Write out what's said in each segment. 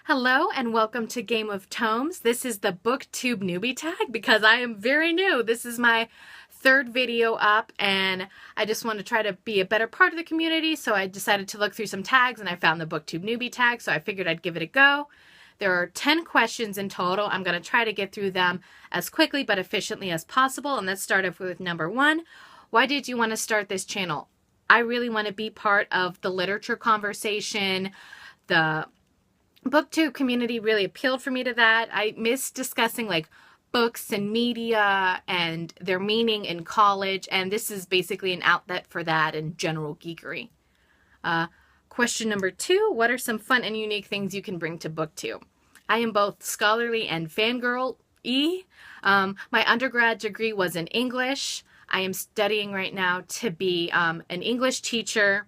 Hello and welcome to Game of Tomes. This is the BookTube Newbie tag because I am very new. This is my third video up and I just want to try to be a better part of the community, so I decided to look through some tags and I found the BookTube Newbie tag, so I figured I'd give it a go. There are 10 questions in total. I'm going to try to get through them as quickly but efficiently as possible, and let's start off with number 1. Why did you want to start this channel? I really want to be part of the literature conversation. The BookTube community really appealed for me to that. I miss discussing like books and media and their meaning in college, and this is basically an outlet for that and general geekery. Question number 2, what are some fun and unique things you can bring to BookTube? I am both scholarly and fangirl-y. My undergrad degree was in English. I am studying right now to be an English teacher,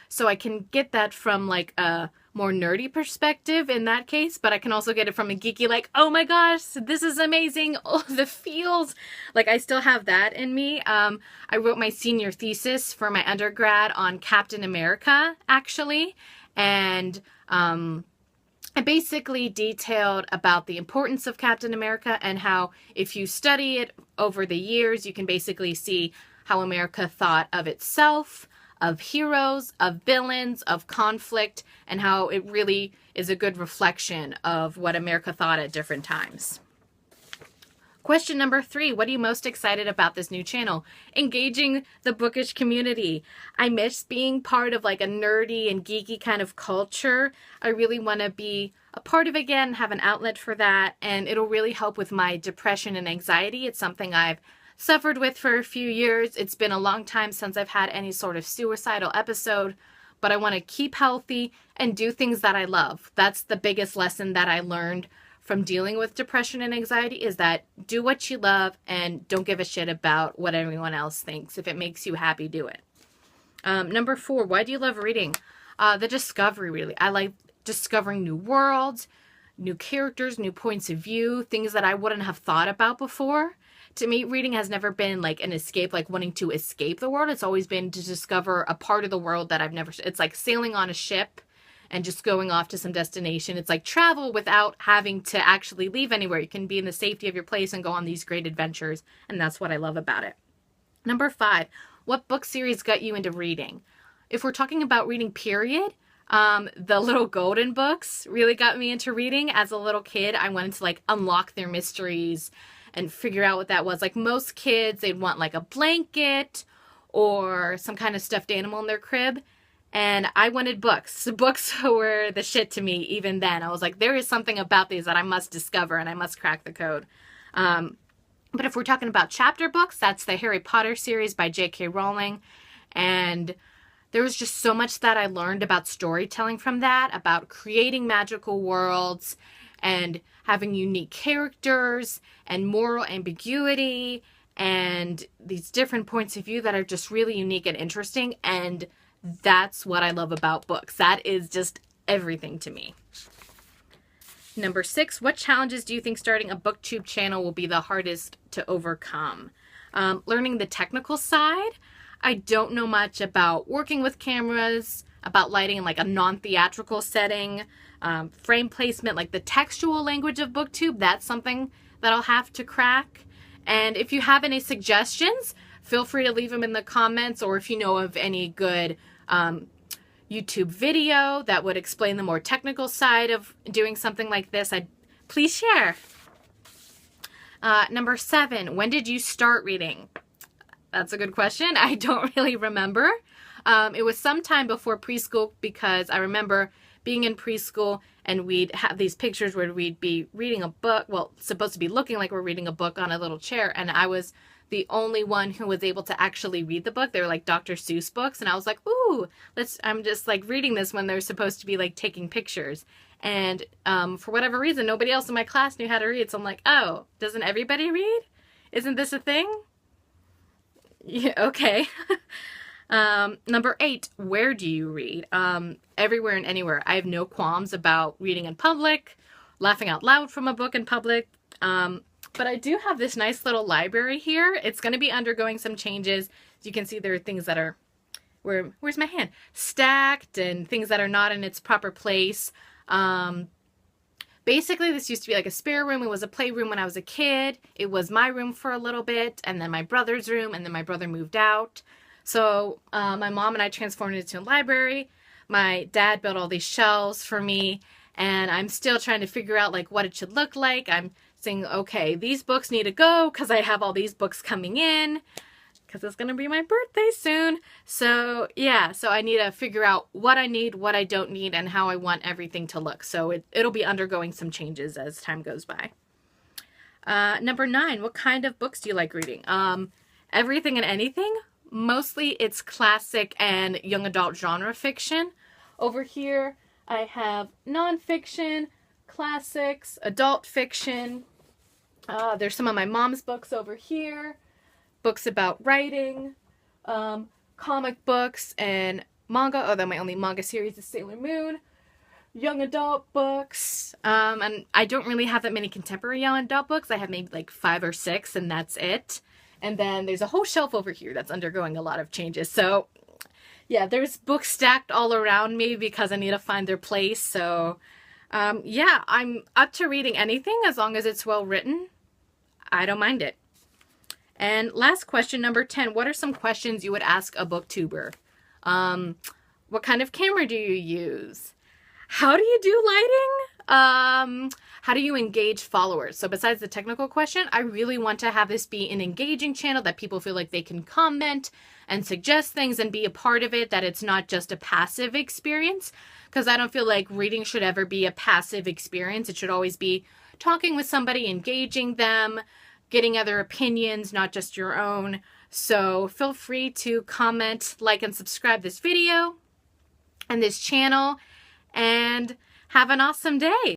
so I can get that from like a more nerdy perspective in that case, but I can also get it from a geeky, like, oh my gosh, this is amazing, oh, the feels. Like, I still have that in me. I wrote my senior thesis for my undergrad on Captain America, actually, and I basically detailed about the importance of Captain America and how if you study it over the years, you can basically see how America thought of itself, of heroes, of villains, of conflict, and how it really is a good reflection of what America thought at different times. Question number 3, what are you most excited about this new channel? Engaging the bookish community. I miss being part of like a nerdy and geeky kind of culture. I really want to be a part of it again, have an outlet for that, and it'll really help with my depression and anxiety. It's something I've suffered with for a few years. It's been a long time since I've had any sort of suicidal episode, but I want to keep healthy and do things that I love. That's the biggest lesson that I learned from dealing with depression and anxiety, is that do what you love and don't give a shit about what everyone else thinks. If it makes you happy, do it. Number 4, why do you love reading? The discovery, really. I like discovering new worlds, new characters, new points of view, things that I wouldn't have thought about before. To me, reading has never been like an escape, like wanting to escape the world. It's always been to discover a part of the world that I've never... It's like sailing on a ship and just going off to some destination. It's like travel without having to actually leave anywhere. You can be in the safety of your place and go on these great adventures, and that's what I love about it. Number 5, what book series got you into reading? If we're talking about reading, period, the Little Golden books really got me into reading. As a little kid, I wanted to like unlock their mysteries and figure out what that was. Like most kids, they'd want like a blanket or some kind of stuffed animal in their crib. And I wanted books. Books were the shit to me even then. I was like, there is something about these that I must discover and I must crack the code. But if we're talking about chapter books, that's the Harry Potter series by J.K. Rowling. And there was just so much that I learned about storytelling from that, about creating magical worlds and having unique characters and moral ambiguity and these different points of view that are just really unique and interesting. And that's what I love about books. That is just everything to me. Number 6, what challenges do you think starting a BookTube channel will be the hardest to overcome? Learning the technical side. I don't know much about working with cameras, about lighting in like a non-theatrical setting, frame placement, like the textual language of BookTube. That's something that I'll have to crack. And if you have any suggestions, feel free to leave them in the comments, or if you know of any good YouTube video that would explain the more technical side of doing something like this, please share. Number 7, when did you start reading? That's a good question. I don't really remember. It was sometime before preschool, because I remember being in preschool and we'd have these pictures where we'd be reading a book, well, supposed to be looking like we're reading a book on a little chair, and I was the only one who was able to actually read the book. They were like Dr. Seuss books, and I was like, ooh, I'm just like reading this when they're supposed to be like taking pictures. And for whatever reason, nobody else in my class knew how to read, so I'm like, oh, doesn't everybody read? Isn't this a thing? Yeah, okay. Number 8, where do you read? Everywhere and anywhere. I have no qualms about reading in public, laughing out loud from a book in public. But I do have this nice little library here. It's going to be undergoing some changes. As you can see, there are things that are, where's my hand? Stacked, and things that are not in its proper place. Basically, this used to be like a spare room. It was a playroom when I was a kid. It was my room for a little bit, and then my brother's room, and then my brother moved out. So my mom and I transformed it into a library. My dad built all these shelves for me, and I'm still trying to figure out like what it should look like. I'm saying, okay, these books need to go because I have all these books coming in, because it's going to be my birthday soon. So yeah, so I need to figure out what I need, what I don't need, and how I want everything to look. So it'll be undergoing some changes as time goes by. Number 9, what kind of books do you like reading? Everything and anything. Mostly it's classic and young adult genre fiction. Over here I have nonfiction, classics, adult fiction. There's some of my mom's books over here. Books about writing, comic books, and manga. Oh, my only manga series is Sailor Moon. Young adult books. And I don't really have that many contemporary young adult books. I have maybe like 5 or 6, and that's it. And then there's a whole shelf over here that's undergoing a lot of changes. So yeah, there's books stacked all around me because I need to find their place. So yeah, I'm up to reading anything as long as it's well written. I don't mind it. And last question, number 10. What are some questions you would ask a booktuber? What kind of camera do you use? How do you do lighting? How do you engage followers? So besides the technical question, I really want to have this be an engaging channel that people feel like they can comment and suggest things and be a part of it, that it's not just a passive experience. Because I don't feel like reading should ever be a passive experience. It should always be talking with somebody, engaging them, getting other opinions, not just your own. So feel free to comment, like, and subscribe this video and this channel, and have an awesome day.